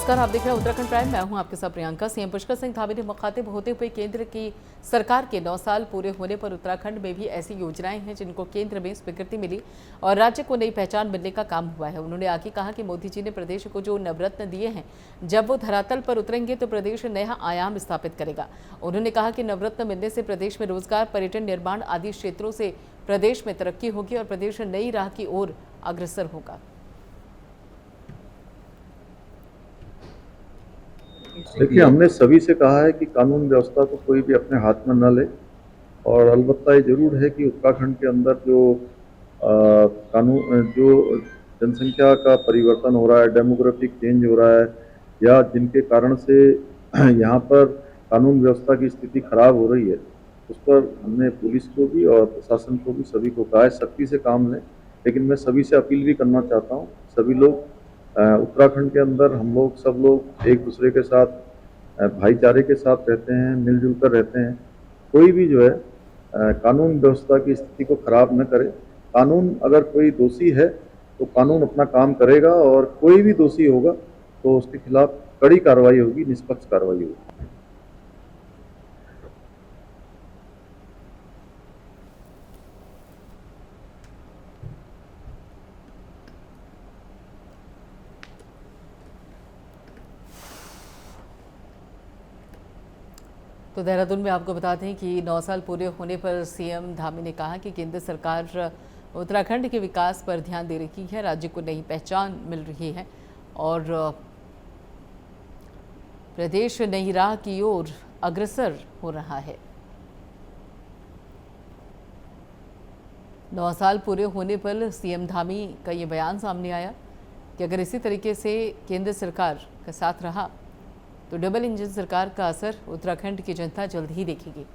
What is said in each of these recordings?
नमस्कार, आप देख रहे हैं उत्तराखंड प्राइम। मैं हूं आपके साथ प्रियंका। सीएम पुष्कर सिंह धामी ने मुखातिब होते हुए केंद्र की सरकार के 9 साल पूरे होने पर उत्तराखंड में भी ऐसी योजनाएं हैं जिनको केंद्र में स्वीकृति मिली और राज्य को नई पहचान मिलने का काम हुआ है। उन्होंने आगे कहा कि मोदी जी ने प्रदेश को जो नवरत्न दिए हैं, जब वो धरातल पर उतरेंगे तो प्रदेश नया आयाम स्थापित करेगा। उन्होंने कहा कि नवरत्न मिलने से प्रदेश में रोजगार, पर्यटन, निर्माण आदि क्षेत्रों से प्रदेश में तरक्की होगी और प्रदेश नई राह की ओर अग्रसर होगा। देखिए, हमने सभी से कहा है कि कानून व्यवस्था को कोई भी अपने हाथ में न ले और अलबत्ता ये जरूर है कि उत्तराखंड के अंदर जो जनसंख्या का परिवर्तन हो रहा है, डेमोग्राफिक चेंज हो रहा है या जिनके कारण से यहाँ पर कानून व्यवस्था की स्थिति खराब हो रही है, उस पर हमने पुलिस को भी और प्रशासन को भी सभी को कहा है सख्ती से काम लें। लेकिन मैं सभी से अपील भी करना चाहता हूँ, सभी लोग उत्तराखंड के अंदर हम लोग सब लोग एक दूसरे के साथ भाईचारे के साथ रहते हैं, मिलजुल कर रहते हैं। कोई भी जो है कानून व्यवस्था की स्थिति को खराब न करे। कानून अगर कोई दोषी है तो कानून अपना काम करेगा और कोई भी दोषी होगा तो उसके खिलाफ कड़ी कार्रवाई होगी, निष्पक्ष कार्रवाई होगी। तो देहरादून में आपको बता दें कि 9 साल पूरे होने पर सीएम धामी ने कहा कि केंद्र सरकार उत्तराखंड के विकास पर ध्यान दे रही है, राज्य को नई पहचान मिल रही है और प्रदेश नई राह की ओर अग्रसर हो रहा है। 9 साल पूरे होने पर सीएम धामी का ये बयान सामने आया कि अगर इसी तरीके से केंद्र सरकार का साथ रहा तो डबल इंजन सरकार का असर उत्तराखंड की जनता जल्द ही देखेगी।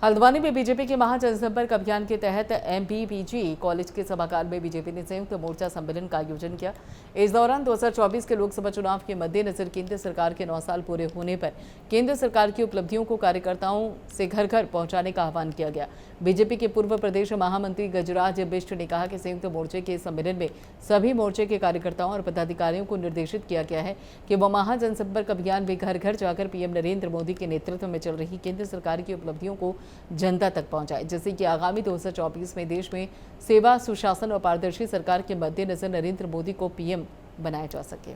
हल्द्वानी में बीजेपी के महाजनसंपर्क अभियान के तहत MBBG कॉलेज के सभागार में बीजेपी ने संयुक्त मोर्चा सम्मेलन का आयोजन किया। इस दौरान 2024 के लोकसभा चुनाव के मद्देनजर केंद्र सरकार के 9 साल पूरे होने पर केंद्र सरकार की उपलब्धियों को कार्यकर्ताओं से घर घर पहुंचाने का आह्वान किया गया। बीजेपी के पूर्व प्रदेश महामंत्री गजराज बिष्ट ने कहा कि संयुक्त मोर्चे के सम्मेलन में सभी मोर्चे के कार्यकर्ताओं और पदाधिकारियों को निर्देशित किया गया है कि वह महाजनसंपर्क अभियान में घर घर जाकर पीएम नरेंद्र मोदी के नेतृत्व में चल रही केंद्र सरकार की उपलब्धियों को जनता तक पहुंचाए, जिससे कि आगामी 2024 में देश में सेवा, सुशासन और पारदर्शी सरकार के मद्देनजर नरेंद्र मोदी को पीएम बनाया जा सके।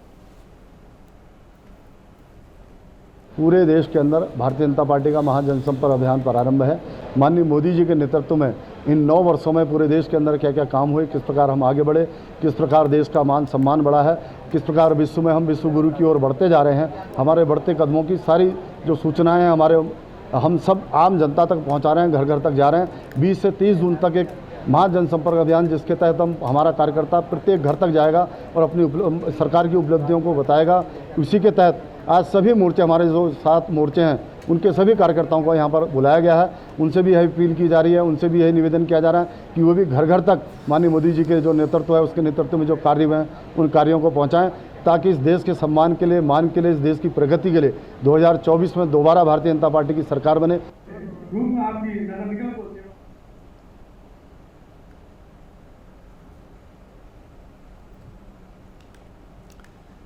पूरे देश के अंदर भारतीय जनता पार्टी का महाजनसंपर्क अभियान प्रारंभ है। माननीय मोदी जी के नेतृत्व में इन 9 वर्षों में पूरे देश के अंदर क्या क्या काम हुए, किस प्रकार हम आगे बढ़े, किस प्रकार देश का मान सम्मान बढ़ा है, किस प्रकार विश्व में हम विश्व गुरु की ओर बढ़ते जा रहे हैं। हमारे बढ़ते कदमों की सारी जो सूचनाएं हैं हम सब आम जनता तक पहुंचा रहे हैं, घर घर तक जा रहे हैं। 20 से 30 जून तक एक महाजनसंपर्क अभियान जिसके तहत हमारा कार्यकर्ता प्रत्येक घर तक जाएगा और अपनी सरकार की उपलब्धियों को बताएगा। उसी के तहत आज सभी मोर्चे, हमारे जो 7 मोर्चे हैं, उनके सभी कार्यकर्ताओं को यहाँ पर बुलाया गया है। उनसे भी यही अपील की जा रही है, उनसे भी यही निवेदन किया जा रहा है कि वो भी घर घर तक माननीय मोदी जी के जो नेतृत्व है, उसके नेतृत्व में जो कार्य हुए हैं उन कार्यों को पहुँचाएँ, ताकि इस देश के सम्मान के लिए, मान के लिए, इस देश की प्रगति के लिए 2024 में दोबारा भारतीय जनता पार्टी की सरकार बने।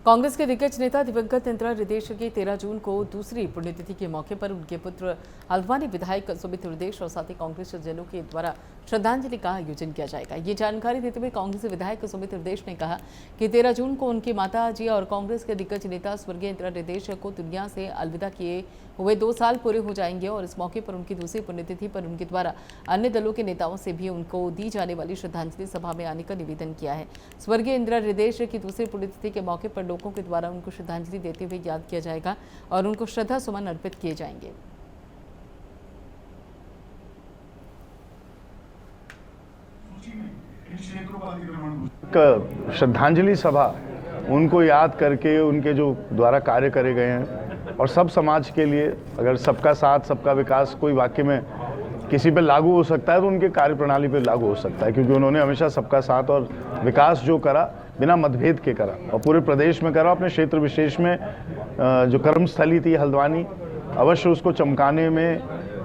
कांग्रेस के दिग्गज नेता दिवंगत इंदिरा हृदयेश की 13 जून को दूसरी पुण्यतिथि के मौके पर उनके पुत्र हल्द्वानी विधायक सुमित हृदयेश और साथी कांग्रेस जनों के द्वारा श्रद्धांजलि का आयोजन किया जाएगा। ये जानकारी देते हुए कांग्रेस विधायक सुमित हृदयेश ने कहा कि 13 जून को उनकी माता जी और कांग्रेस के दिग्गज नेता स्वर्गीय इंदिरा हृदयेश को दुनिया से अलविदा किए हुए 2 साल पूरे हो जाएंगे और इस मौके पर उनकी दूसरी पुण्यतिथि पर उनके द्वारा अन्य दलों के नेताओं से भी उनको दी जाने वाली श्रद्धांजलि सभा में आने का निवेदन किया है। स्वर्गीय इंदिरा हृदयेश की दूसरी पुण्यतिथि के मौके पर लोगों के द्वारा उनको श्रद्धांजलि देते हुए याद किया जाएगा और उनको श्रद्धा सुमन अर्पित किए जाएंगे। श्रद्धांजलि सभा उनको याद करके उनके जो द्वारा कार्य करे गए हैं और सब समाज के लिए, अगर सबका साथ सबका विकास कोई वाक्य में किसी पे लागू हो सकता है तो उनके कार्य प्रणाली पे लागू हो सकता है, क्योंकि उन्होंने हमेशा सबका साथ और विकास जो करा बिना मतभेद के करा और पूरे प्रदेश में करा। अपने क्षेत्र विशेष में जो कर्मस्थली थी हल्द्वानी, अवश्य उसको चमकाने में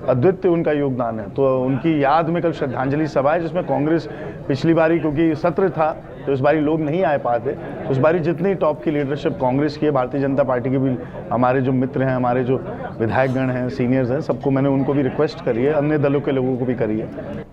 अद्वितीय उनका योगदान है। तो उनकी याद में कल श्रद्धांजलि सभा है, जिसमें कांग्रेस पिछली बारी, क्योंकि सत्र था तो इस बारी लोग नहीं आ पाते। तो इस बारी जितनी टॉप की लीडरशिप कांग्रेस की है, भारतीय जनता पार्टी के भी हमारे जो मित्र हैं, हमारे जो विधायकगण हैं, सीनियर्स हैं, सबको मैंने उनको भी रिक्वेस्ट करी है, अन्य दलों के लोगों को भी करी है।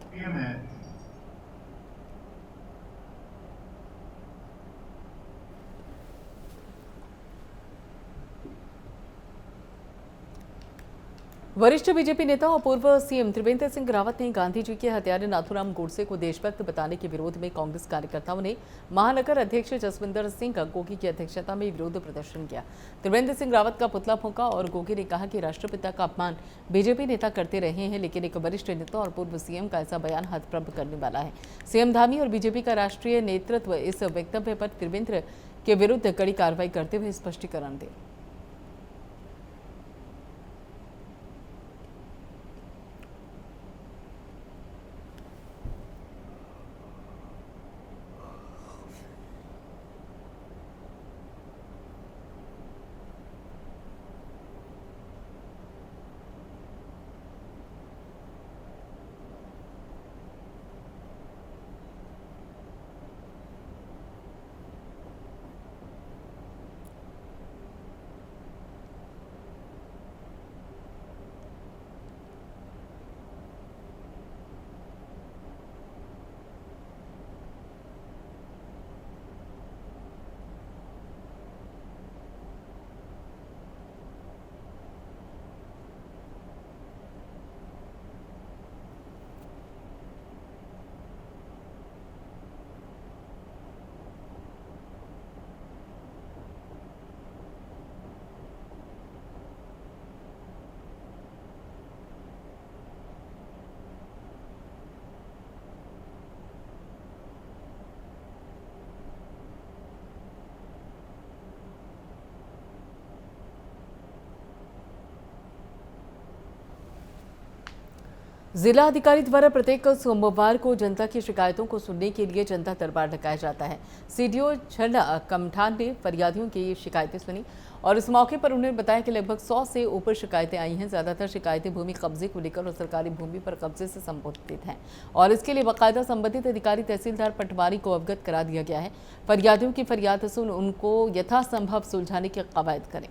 वरिष्ठ बीजेपी नेता और पूर्व सीएम त्रिवेंद्र सिंह रावत ने गांधी जी के हत्यारे नाथूराम गोडसे को देशभक्त बताने के विरोध में कांग्रेस कार्यकर्ताओं ने महानगर अध्यक्ष जसविंदर सिंह गोगी की अध्यक्षता में विरोध प्रदर्शन किया। त्रिवेंद्र सिंह रावत का पुतला फूंका और गोगी ने कहा कि राष्ट्रपिता का अपमान बीजेपी नेता करते रहे हैं, लेकिन एक वरिष्ठ नेता और पूर्व सीएम का ऐसा बयान हतप्रभ करने वाला है। सीएम धामी और बीजेपी का राष्ट्रीय नेतृत्व इस वक्तव्य पर त्रिवेंद्र के विरुद्ध कड़ी कार्रवाई करते हुए स्पष्टीकरण दे। जिला अधिकारी द्वारा प्रत्येक सोमवार को जनता की शिकायतों को सुनने के लिए जनता दरबार लगाया जाता है। सीडीओ झरना कमठान ने फरियादियों की शिकायतें सुनी और इस मौके पर उन्होंने बताया कि लगभग 100 से ऊपर शिकायतें आई हैं। ज़्यादातर शिकायतें भूमि कब्जे को लेकर और सरकारी भूमि पर कब्जे से संबंधित हैं और इसके लिए बाकायदा संबंधित अधिकारी तहसीलदार पटवारी को अवगत करा दिया गया है। फरियादियों की फरियाद सुन उनको यथासंभव सुलझाने की कवायद करें।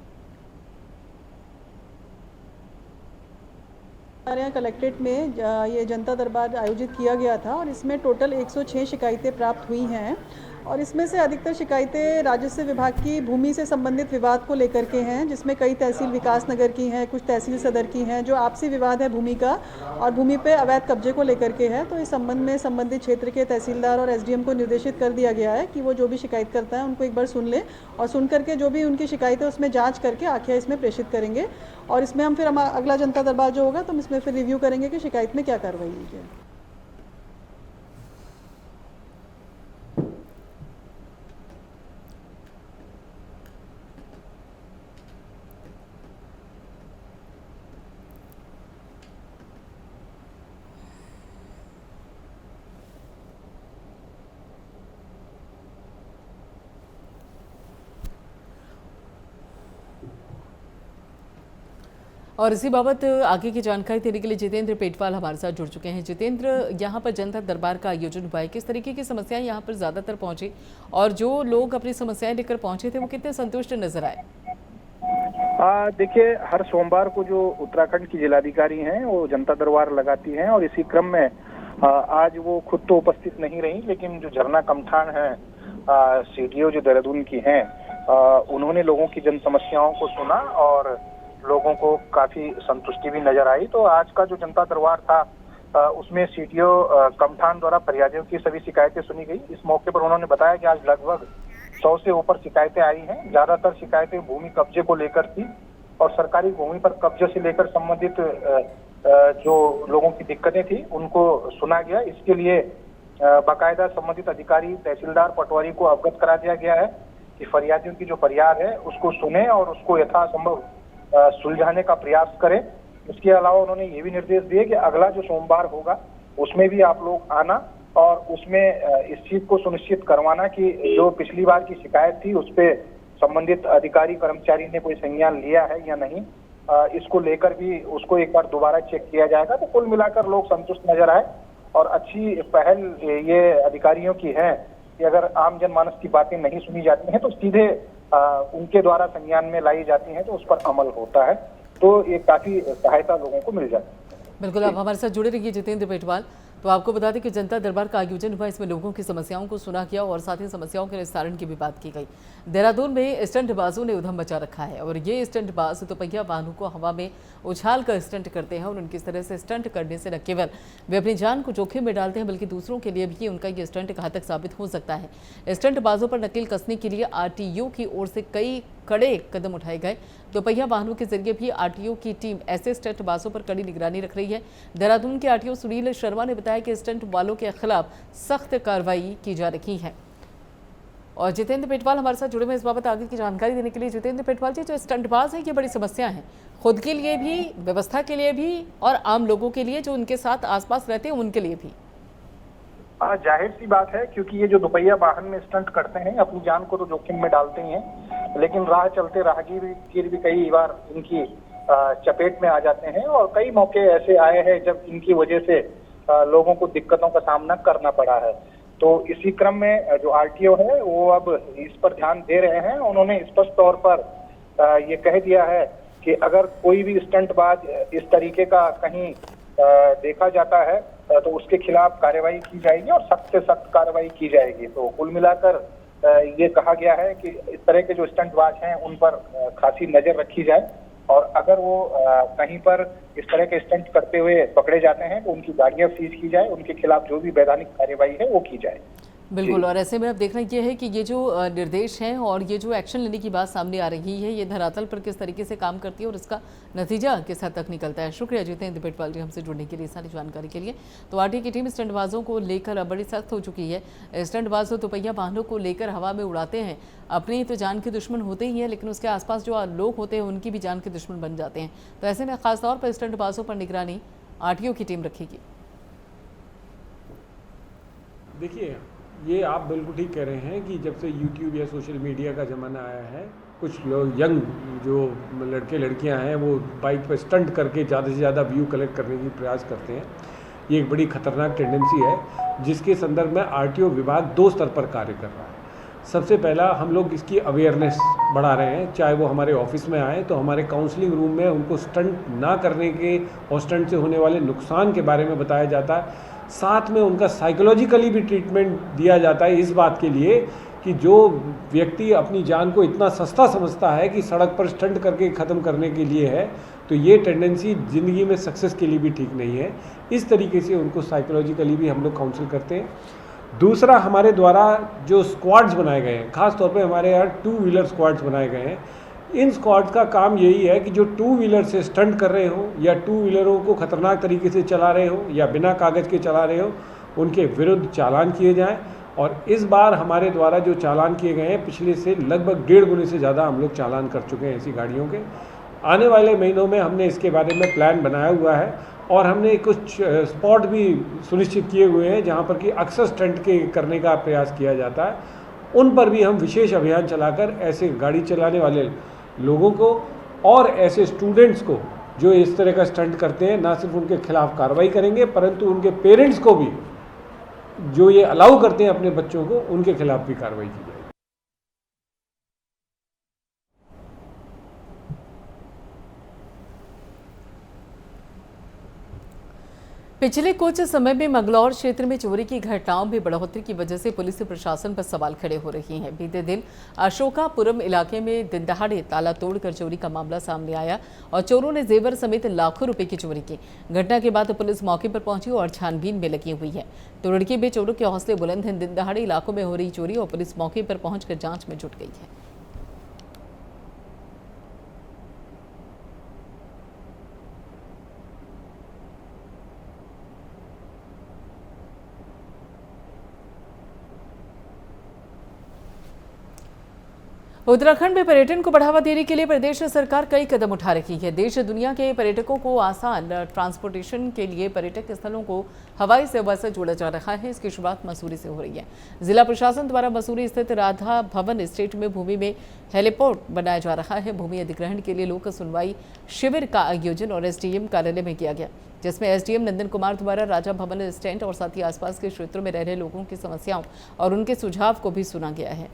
हमारे यहाँ कलेक्ट्रेट में ये जनता दरबार आयोजित किया गया था और इसमें टोटल 106 शिकायतें प्राप्त हुई हैं और इसमें से अधिकतर शिकायतें राजस्व विभाग की भूमि से संबंधित विवाद को लेकर के हैं, जिसमें कई तहसील विकास नगर की हैं, कुछ तहसील सदर की हैं, जो आपसी विवाद है भूमि का और भूमि पे अवैध कब्जे को लेकर के है। तो इस संबंध में संबंधित क्षेत्र के तहसीलदार और एसडीएम को निर्देशित कर दिया गया है कि वो जो भी शिकायत करता है उनको एक बार सुन ले और सुन करके जो भी उनकी शिकायत है उसमें जाँच करके आख्या इसमें प्रेषित करेंगे और इसमें हम फिर अगला जनता दरबार जो होगा तो हम इसमें फिर रिव्यू करेंगे कि शिकायत में क्या कार्रवाई हुई है। और इसी बाबत आगे की जानकारी देने के लिए जितेंद्र पेटवाल हमारे साथ जुड़ चुके हैं। जितेंद्र, यहाँ पर जनता दरबार का आयोजन हुआ है, किस तरीके की समस्याएं यहाँ पर ज़्यादातर पहुंची और जो लोग अपनी समस्याएं लेकर पहुंचे थे वो कितने संतुष्ट नजर आए? देखिए, हर सोमवार को जो उत्तराखंड की जिलाधिकारी हैं वो जनता दरबार लगाती हैं और इसी क्रम में आज वो खुद तो उपस्थित नहीं रही, लेकिन जो झरना कमठान है सीडीओ जो देहरादून की हैं, उन्होंने लोगों की जन समस्याओं को सुना और लोगों को काफी संतुष्टि भी नजर आई। तो आज का जो जनता दरबार था उसमें सीडीओ कमठान द्वारा फरियादियों की सभी शिकायतें सुनी गई। इस मौके पर उन्होंने बताया कि आज लगभग 100 से ऊपर शिकायतें आई हैं। ज्यादातर शिकायतें भूमि कब्जे को लेकर थी और सरकारी भूमि पर कब्जे से लेकर संबंधित जो लोगों की दिक्कतें थी उनको सुना गया। इसके लिए बाकायदा संबंधित अधिकारी तहसीलदार पटवारी को अवगत करा दिया गया है कि फरियादियों की जो फरियाद है उसको सुने और उसको यथासंभव सुलझाने का प्रयास करें। इसके अलावा उन्होंने ये भी निर्देश दिए कि अगला जो सोमवार होगा उसमें भी आप लोग आना और उसमें इस चीज को सुनिश्चित करवाना कि जो पिछली बार की शिकायत थी उस पर संबंधित अधिकारी कर्मचारी ने कोई संज्ञान लिया है या नहीं, इसको लेकर भी उसको एक बार दोबारा चेक किया जाएगा। तो कुल मिलाकर लोग संतुष्ट नजर आए और अच्छी पहल ये अधिकारियों की है कि अगर आम जनमानस की बातें नहीं सुनी जाती हैं तो सीधे उनके द्वारा संज्ञान में लाई जाती हैं, तो उस पर अमल होता है, तो ये काफी सहायता लोगों को मिल जाती है। बिल्कुल, आप हमारे साथ जुड़े रहिए जितेंद्र पेटवाल। तो आपको बता दें कि जनता दरबार का आयोजन हुआ, इसमें लोगों की समस्याओं को सुना गया और साथ ही समस्याओं के निस्तारण की भी बात की गई। देहरादून में स्टंटबाजों ने उधम मचा रखा है और ये स्टंटबाज दोपहिया वाहनों को हवा में उछाल कर स्टंट करते हैं और उनकी इस तरह से स्टंट करने से न केवल वे अपनी जान को जोखिम में डालते हैं बल्कि दूसरों के लिए भी उनका ये स्टंट घातक साबित हो सकता है। स्टंटबाजों पर नकेल कसने के लिए आरटीओ की ओर से कई कड़े कदम उठाए गए। दोपहिया वाहनों के जरिए भी आरटीओ की टीम ऐसे स्टंटबाजों पर कड़ी निगरानी रख रही है। देहरादून के आरटीओ सुनील शर्मा ने बताया कि स्टंट वालों के खिलाफ सख्त कार्रवाई की जा रही है। और जितेंद्र पेटवाल हमारे साथ जुड़े हुए इस बाबत आगे की जानकारी देने के लिए। जितेंद्र पेटवाल जी, जो स्टंटबाज है ये बड़ी समस्या है, खुद के लिए भी, व्यवस्था के लिए भी और आम लोगों के लिए जो उनके साथ आसपास रहते हैं उनके लिए भी। जाहिर सी बात है, क्योंकि ये जो दोपहिया वाहन में स्टंट करते हैं अपनी जान को तो जोखिम में डालते ही हैं, लेकिन राह चलते राहगीर भी कई बार इनकी चपेट में आ जाते हैं और कई मौके ऐसे आए हैं जब इनकी वजह से लोगों को दिक्कतों का सामना करना पड़ा है। तो इसी क्रम में जो आरटीओ है वो अब इस पर ध्यान दे रहे हैं। उन्होंने स्पष्ट तौर पर ये कह दिया है कि अगर कोई भी स्टंटबाज इस तरीके का कहीं देखा जाता है तो उसके खिलाफ कार्रवाई की जाएगी और सख्त से सख्त कार्रवाई की जाएगी। तो कुल मिलाकर ये कहा गया है कि इस तरह के जो स्टंटबाज हैं उन पर खासी नजर रखी जाए और अगर वो कहीं पर इस तरह के स्टंट करते हुए पकड़े जाते हैं तो उनकी गाड़ियां सीज की जाए, उनके खिलाफ जो भी वैधानिक कार्रवाई है वो की जाए। बिल्कुल, और ऐसे में अब देखना ये है कि ये जो निर्देश हैं और ये जो एक्शन लेने की बात सामने आ रही है ये धरातल पर किस तरीके से काम करती है और इसका नतीजा किस हद तक निकलता है। शुक्रिया जितेंद्र पेटवाल जी हमसे जुड़ने के लिए, सारी जानकारी के लिए। तो आरटीओ की टीम स्टंटबाजों को लेकर अब बड़ी सख्त हो चुकी है। स्टंटबाज दोपहिया वाहनों को लेकर हवा में उड़ाते हैं, अपनी तो जान के दुश्मन होते ही हैं लेकिन उसके आसपास जो लोग होते हैं उनकी भी जान के दुश्मन बन जाते हैं। तो ऐसे में खासतौर पर स्टंटबाजों पर निगरानी आरटीओ की टीम रखेगी। देखिए, ये आप बिल्कुल ठीक कह रहे हैं कि जब से यूट्यूब या सोशल मीडिया का ज़माना आया है, कुछ लोग यंग जो लड़के लड़कियां हैं वो बाइक पर स्टंट करके ज़्यादा से ज़्यादा व्यू कलेक्ट करने की प्रयास करते हैं। ये एक बड़ी खतरनाक टेंडेंसी है जिसके संदर्भ में आरटीओ विभाग 2 स्तर पर कार्य कर रहा है। सबसे पहला, हम लोग इसकी अवेयरनेस बढ़ा रहे हैं, चाहे वो हमारे ऑफिस में आए तो हमारे काउंसलिंग रूम में उनको स्टंट ना करने के और स्टंट से होने वाले नुकसान के बारे में बताया जाता है। साथ में उनका साइकोलॉजिकली भी ट्रीटमेंट दिया जाता है इस बात के लिए कि जो व्यक्ति अपनी जान को इतना सस्ता समझता है कि सड़क पर स्टंट करके ख़त्म करने के लिए है, तो ये टेंडेंसी ज़िंदगी में सक्सेस के लिए भी ठीक नहीं है। इस तरीके से उनको साइकोलॉजिकली भी हम लोग काउंसिल करते हैं। दूसरा, हमारे द्वारा जो स्क्वाड्स बनाए गए हैं, ख़ास तौर पे हमारे यहाँ 2 व्हीलर स्क्वाड्स बनाए गए हैं। इन स्क्वाड्स का काम यही है कि जो 2 व्हीलर से स्टंट कर रहे हो या 2 व्हीलरों को खतरनाक तरीके से चला रहे हो या बिना कागज़ के चला रहे हो, उनके विरुद्ध चालान किए जाएं। और इस बार हमारे द्वारा जो चालान किए गए हैं पिछले से लगभग 1.5 गुने से ज़्यादा हम लोग चालान कर चुके हैं ऐसी गाड़ियों के। आने वाले महीनों में हमने इसके बारे में प्लान बनाया हुआ है और हमने कुछ स्पॉट भी सुनिश्चित किए हुए हैं जहाँ पर कि अक्सर स्टंट के करने का प्रयास किया जाता है। उन पर भी हम विशेष अभियान चलाकर ऐसे गाड़ी चलाने वाले लोगों को और ऐसे स्टूडेंट्स को जो इस तरह का स्टंट करते हैं, ना सिर्फ उनके खिलाफ कार्रवाई करेंगे परंतु उनके पेरेंट्स को भी जो ये अलाउ करते हैं अपने बच्चों को, उनके खिलाफ भी कार्रवाई की जाएगी। पिछले कुछ समय में मंगलौर क्षेत्र में चोरी की घटनाओं में बढ़ोतरी की वजह से पुलिस प्रशासन पर सवाल खड़े हो रहे हैं। बीते दिन अशोकापुरम इलाके में दिन दहाड़े ताला तोड़कर चोरी का मामला सामने आया और चोरों ने जेवर समेत लाखों रुपए की चोरी की। घटना के बाद पुलिस मौके पर पहुंची और छानबीन में लगी हुई है। तुर्की में चोरों के हौसले बुलंद हैं। दिन दहाड़े इलाकों में हो रही चोरी और पुलिस मौके पर पहुंचकर जांच में जुट गई है। उत्तराखंड में पर्यटन को बढ़ावा देने के लिए प्रदेश सरकार कई कदम उठा रही है। देश दुनिया के पर्यटकों को आसान ट्रांसपोर्टेशन के लिए पर्यटक स्थलों को हवाई सेवा से जोड़ा जा रहा है। इसकी शुरुआत मसूरी से हो रही है। जिला प्रशासन द्वारा मसूरी स्थित राधा भवन एस्टेट में भूमि में हेलीपोर्ट बनाया जा रहा है। भूमि अधिग्रहण के लिए लोक सुनवाई शिविर का आयोजन और एसडीएम कार्यालय में किया गया। जिसमें एसडीएम नंदन कुमार द्वारा राजा भवन स्टैंड और साथ ही आसपास के क्षेत्रों में रह रहे लोगों की समस्याओं और उनके सुझाव को भी सुना गया है।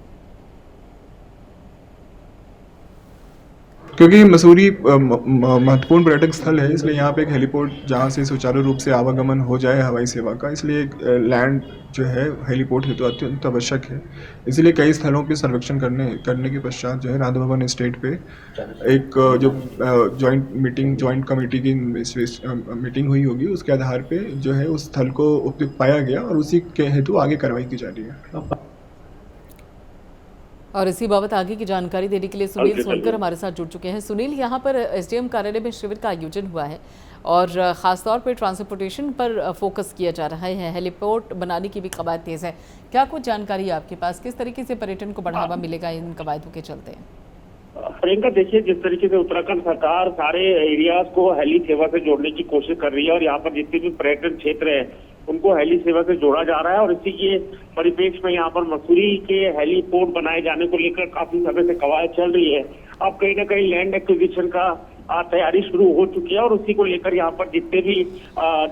क्योंकि मसूरी महत्वपूर्ण पर्यटक स्थल है, इसलिए यहाँ पे एक हेलीपोर्ट जहाँ से सुचारू रूप से आवागमन हो जाए हवाई सेवा का, इसलिए लैंड जो है हेलीपोर्ट हेतु अत्यंत आवश्यक है। इसलिए कई स्थलों पे सर्वेक्षण करने के पश्चात जो है राधा भवन एस्टेट पे एक जो जॉइंट कमेटी की मीटिंग हुई होगी, उसके आधार पे जो है उस स्थल को उपयुक्त पाया गया और उसी के हेतु आगे कार्रवाई की जा रही है। और इसी बाबत आगे की जानकारी देने के लिए सुनील सोनकर हमारे साथ जुड़ चुके हैं। सुनील, यहाँ पर एसडीएम कार्यालय में शिविर का आयोजन हुआ है और खासतौर पर ट्रांसपोर्टेशन पर फोकस किया जा रहा है, हेलीपोर्ट बनाने की भी कवायद तेज है। क्या कुछ जानकारी है आपके पास, किस तरीके से पर्यटन को बढ़ावा मिलेगा इन कवायदों के चलते? प्रियंका, देखिए जिस तरीके से उत्तराखंड सरकार सारे एरियाज को हेली सेवा से जोड़ने की कोशिश कर रही है और यहाँ पर जितने भी पर्यटन क्षेत्र है उनको हेली सेवा से जोड़ा जा रहा है और इसी के परिप्रेक्ष्य में यहाँ पर मसूरी के हेलीपोर्ट बनाए जाने को लेकर काफी समय से कवायद चल रही है। अब कहीं ना कहीं लैंड एक्विजिशन का तैयारी शुरू हो चुकी है और उसी को लेकर यहाँ पर जितने भी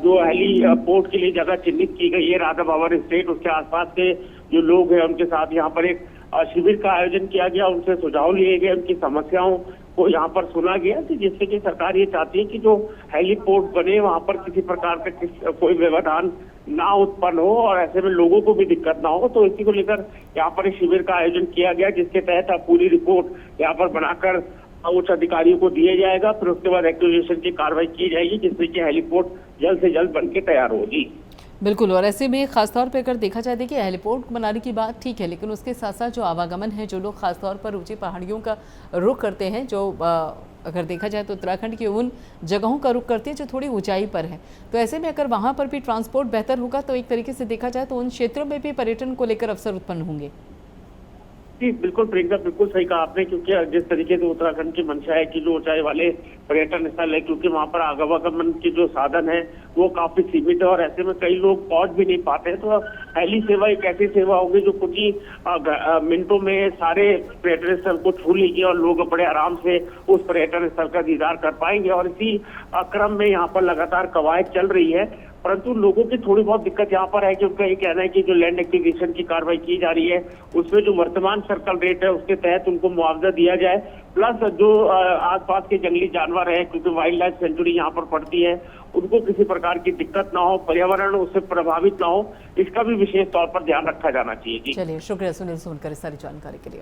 जो हेलीपोर्ट के लिए जगह चिन्हित की गई है, राधा भवन एस्टेट, उसके आसपास के जो लोग हैं उनके साथ यहाँ पर एक शिविर का आयोजन किया गया, उनसे सुझाव लिए गए, उनकी समस्याओं को यहाँ पर सुना गया कि जिससे कि सरकार ये चाहती है कि जो हेलीपोर्ट बने वहाँ पर किसी प्रकार का कोई व्यवधान ना उत्पन्न हो और ऐसे में लोगों को भी दिक्कत ना हो। तो इसी को लेकर यहाँ पर एक शिविर का आयोजन किया गया, जिसके तहत अब पूरी रिपोर्ट यहाँ पर बनाकर उच्च अधिकारियों को दिया जाएगा, फिर उसके बाद एक्विजिशन की कार्रवाई की जाएगी, जिससे कि हेलीपोर्ट जल्द से जल्द बनके तैयार होगी। बिल्कुल, और ऐसे में खासतौर पर अगर देखा जाए, देखिए हेलीपोर्ट बनाने की बात ठीक है, लेकिन उसके साथ साथ जो आवागमन है, जो लोग खासतौर पर ऊंची पहाड़ियों का रुख करते हैं, जो अगर देखा जाए तो उत्तराखंड की उन जगहों का रुख करते हैं जो थोड़ी ऊंचाई पर है, तो ऐसे में अगर वहाँ पर भी ट्रांसपोर्ट बेहतर होगा तो एक तरीके से देखा जाए तो उन क्षेत्रों में भी पर्यटन को लेकर अवसर उत्पन्न होंगे। जी बिल्कुल प्रियंका, बिल्कुल सही कहा आपने, क्योंकि जिस तरीके से उत्तराखंड की मंशा है कि जो ऊंचाई वाले पर्यटन स्थल है, क्योंकि वहाँ पर आवागमन के जो साधन है वो काफी सीमित है और ऐसे में कई लोग पहुंच भी नहीं पाते हैं। तो हेली सेवा एक ऐसी सेवा होगी जो कुछ ही मिनटों में सारे पर्यटन स्थल को छू लेगी और लोग बड़े आराम से उस पर्यटन स्थल का दीदार कर पाएंगे। और इसी क्रम में यहाँ पर लगातार कवायद चल रही है, परंतु लोगों की थोड़ी बहुत दिक्कत यहाँ पर है कि उनका ये कहना है कि जो लैंड एक्विजिशन की कार्रवाई की जा रही है उसमें जो वर्तमान सर्कल रेट है उसके तहत उनको मुआवजा दिया जाए, प्लस जो आसपास के जंगली जानवर है, क्योंकि वाइल्ड लाइफ सेंचुरी यहाँ पर पड़ती है, उनको किसी प्रकार की दिक्कत ना हो, पर्यावरण उससे प्रभावित ना हो, इसका भी विशेष तौर पर ध्यान रखा जाना चाहिए। चलिए, शुक्रिया सुनील सोनकर इस सारी जानकारी के लिए।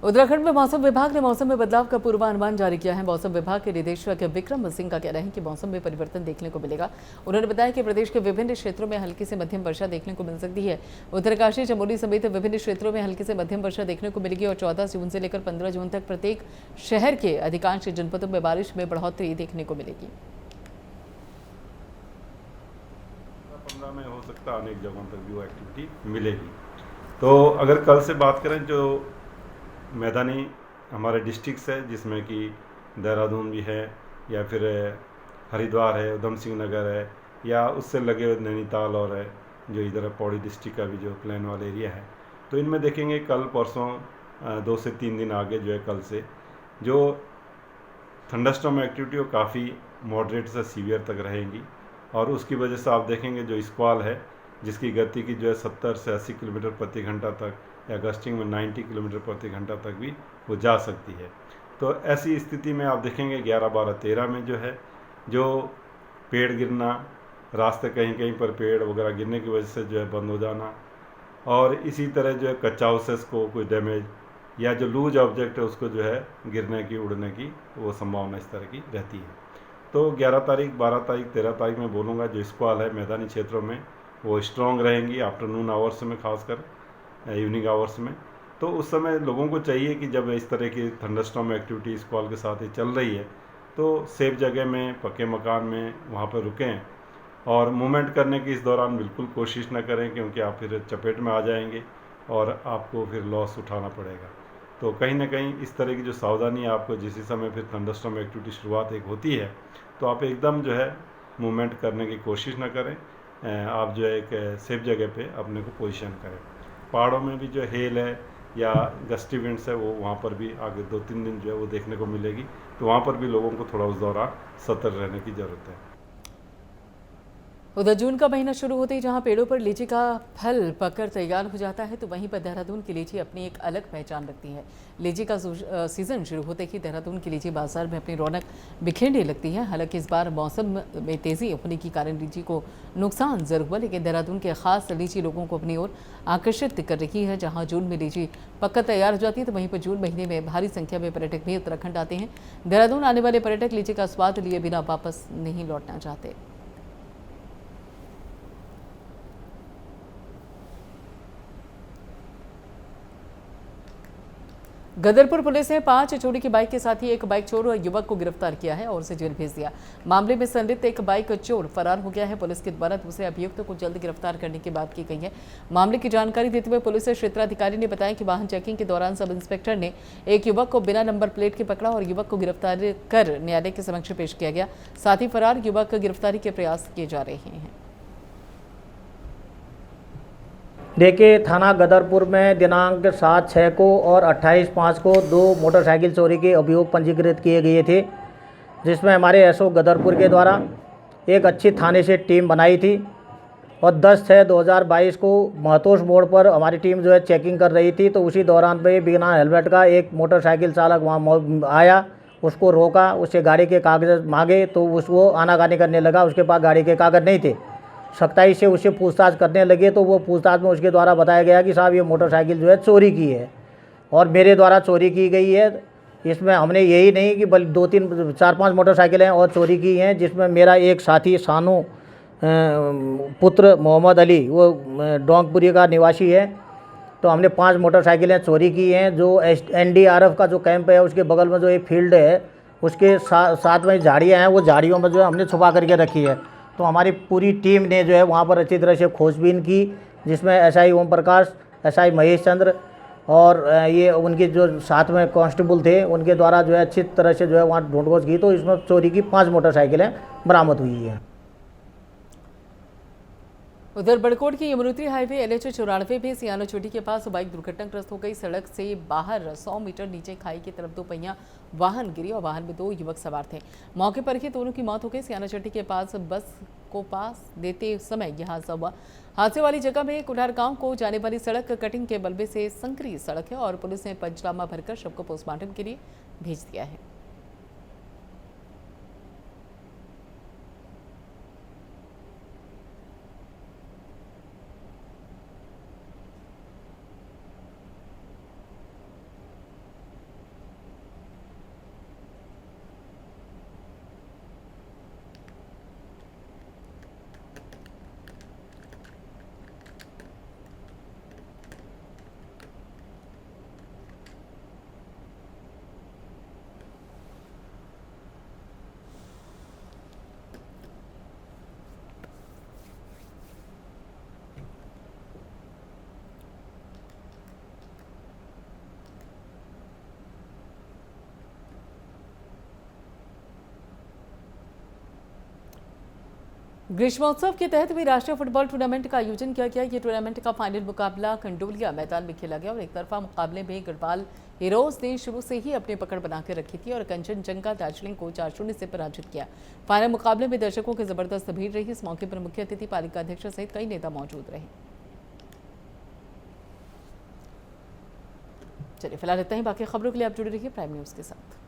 उत्तराखंड में मौसम विभाग ने मौसम में बदलाव का पूर्वानुमान जारी किया है। मौसम विभाग के निदेशक विक्रम सिंह का कहना है कि मौसम में परिवर्तन देखने को मिलेगा। उन्होंने बताया कि प्रदेश के विभिन्न क्षेत्रों में हल्की से मध्यम वर्षा देखने को मिल सकती है। उत्तरकाशी, चमोली समेत विभिन्न क्षेत्रों में हल्की से मध्यम वर्षा देखने को मिलेगी और 14 जून से लेकर 15 जून तक प्रत्येक शहर के अधिकांश जनपदों में बारिश में बढ़ोतरी देखने को मिलेगी। 15 में हो सकता है अनेक जगहों तक भी वो एक्टिविटी मिलेगी। तो अगर कल से बात करें, जो मैदानी हमारे डिस्ट्रिक्ट्स है जिसमें कि देहरादून भी है या फिर हरिद्वार है, उधम सिंह नगर है या उससे लगे हुए नैनीताल और है जो इधर पौड़ी डिस्ट्रिक्ट का भी जो प्लेन वाला एरिया है, तो इनमें देखेंगे कल परसों 2 से 3 दिन आगे जो है कल से जो थंडरस्टॉर्म एक्टिविटी वो काफ़ी मॉडरेट से सीवियर तक रहेंगी और उसकी वजह से आप देखेंगे जो स्क्वाल है जिसकी गति की जो है 70 से 80 किलोमीटर प्रति घंटा तक या गस्टिंग में 90 किलोमीटर प्रति घंटा तक भी वो जा सकती है। तो ऐसी स्थिति में आप देखेंगे 11, 12, 13 में जो है जो पेड़ गिरना, रास्ते कहीं कहीं पर पेड़ वगैरह गिरने की वजह से जो है बंद हो जाना और इसी तरह जो है कच्चा हाउसेस को कोई डैमेज या जो लूज ऑब्जेक्ट है उसको जो है गिरने की, उड़ने की वो संभावना इस तरह की रहती है। तो 11 तारीख, 12 तारीख, 13 तारीख में बोलूँगा जो स्क्वाल है मैदानी क्षेत्रों में वो स्ट्रॉन्ग रहेंगी आफ्टरनून आवर्स में, खासकर इवनिंग आवर्स में। तो उस समय लोगों को चाहिए कि जब इस तरह की थंडरस्टॉर्म एक्टिविटी स्क्वाल के साथ ही चल रही है तो सेफ जगह में, पक्के मकान में वहाँ पर रुकें और मूवमेंट करने की इस दौरान बिल्कुल कोशिश न करें, क्योंकि आप फिर चपेट में आ जाएंगे और आपको फिर लॉस उठाना पड़ेगा। तो कहीं ना कहीं इस तरह की जो सावधानी आपको जिस समय फिर थंडरस्टॉर्म एक्टिविटी शुरुआत एक होती है तो आप एकदम जो है मूवमेंट करने की कोशिश न करें, आप जो है एक सेफ जगह पे अपने को पोजीशन करें। पहाड़ों में भी जो हेल है या गस्ट इवेंट्स है वो वहाँ पर भी आगे 2-3 दिन जो है वो देखने को मिलेगी। तो वहाँ पर भी लोगों को थोड़ा उस दौरान सतर्क रहने की ज़रूरत है। उधर जून का महीना शुरू होते ही जहां पेड़ों पर लीची का फल पककर तैयार हो जाता है, तो वहीं पर देहरादून की लीची अपनी एक अलग पहचान रखती है। लीची का सीजन शुरू होते ही देहरादून की लीची बाजार में अपनी रौनक बिखेरने लगती है। हालांकि इस बार मौसम में तेजी होने के कारण लीची को नुकसान जरूर हुआ, लेकिन देहरादून के खास लीची लोगों को अपनी ओर आकर्षित कर रही है। जहाँ जून में लीची पककर तैयार हो जाती है, तो वहीं पर जून महीने में भारी संख्या में पर्यटक भी उत्तराखंड आते हैं। देहरादून आने वाले पर्यटक लीची का स्वाद लिए बिना वापस नहीं लौटना चाहते। गदरपुर पुलिस ने 5 चोरी की बाइक के साथ ही एक बाइक चोर और युवक को गिरफ्तार किया है और उसे जेल भेज दिया। मामले में संलिप्त एक बाइक चोर फरार हो गया है। पुलिस के द्वारा दूसरे अभियुक्त को जल्द गिरफ्तार करने की बात की गई है। मामले की जानकारी देते हुए पुलिस क्षेत्राधिकारी ने बताया कि वाहन चेकिंग के दौरान सब इंस्पेक्टर ने एक युवक को बिना नंबर प्लेट के पकड़ा और युवक को गिरफ्तार कर न्यायालय के समक्ष पेश किया गया। साथ ही फरार युवक गिरफ्तारी के प्रयास किए जा रहे हैं। देखिए, थाना गदरपुर में दिनांक 7/6 को और 28/5 को 2 मोटरसाइकिल चोरी के अभियोग पंजीकृत किए गए थे, जिसमें हमारे एसओ गदरपुर के द्वारा एक अच्छी थाने से टीम बनाई थी और 10/6/2022 को महतोष मोड़ पर हमारी टीम जो है चेकिंग कर रही थी। तो उसी दौरान पे बिना हेलमेट का एक मोटरसाइकिल चालक वहाँ आया, उसको रोका, उससे गाड़ी के कागज़ मांगे तो वो आनाकानी करने लगा। उसके पास गाड़ी के कागज़ नहीं थे। सख्ताई से उससे पूछताछ करने लगे तो वो पूछताछ में उसके द्वारा बताया गया कि साहब ये मोटरसाइकिल जो है चोरी की है और मेरे द्वारा चोरी की गई है। इसमें हमने यही नहीं कि बल्कि 2-3 4-5 मोटरसाइकिलें और चोरी की हैं, जिसमें मेरा एक साथी सानू पुत्र मोहम्मद अली वो डोंगपुरी का निवासी है। तो हमने 5 मोटरसाइकिलें चोरी की हैं। जो NDRF का जो कैंप है उसके बगल में जो एक फील्ड है उसके साथ में झाड़ियाँ हैं, वो झाड़ियों में जो है हमने छुपा करके रखी है। तो हमारी पूरी टीम ने जो है वहाँ पर अच्छी तरह से खोजबीन की, जिसमें SI ओम प्रकाश, SI महेश चंद्र और ये उनके जो साथ में कांस्टेबल थे उनके द्वारा जो है अच्छी तरह से जो है वहाँ ढूंढखोज की। तो इसमें चोरी की 5 मोटरसाइकिलें बरामद हुई हैं। उधर बड़कोट की यमुनोत्री हाईवे NH 94 में सियानो चोटी के पास बाइक दुर्घटनाग्रस्त हो गई। सड़क से बाहर 100 मीटर नीचे खाई की तरफ 2 पहिया वाहन गिरी और वाहन में 2 युवक सवार थे। मौके पर ही दोनों की मौत हो गई। सियानो चोटी के पास बस को पास देते समय यह हादसा हुआ। हादसे वाली जगह में कुठार गांव को जाने वाली सड़क कटिंग के बलबे से संकरी सड़क है और पुलिस ने पंचनामा भरकर शव को पोस्टमार्टम के लिए भेज दिया है। ग्रीष्मोत्सव के तहत भी राष्ट्रीय फुटबॉल टूर्नामेंट का आयोजन किया गया। ये टूर्नामेंट का फाइनल मुकाबला कंडोलिया मैदान में खेला गया और एक तरफा मुकाबले में गढ़वाल हीरोज ने शुरू से ही अपनी पकड़ बनाकर रखी थी और कंचनजंगा दार्जिलिंग को 4-0 से पराजित किया। फाइनल मुकाबले में दर्शकों की जबरदस्त भीड़ रही। इस मौके पर मुख्य अतिथि पालिका अध्यक्ष सहित कई नेता मौजूद रहे। चलिए फिलहाल इतना ही। बाकी खबरों के लिए आप जुड़े रहिए प्राइम न्यूज के साथ।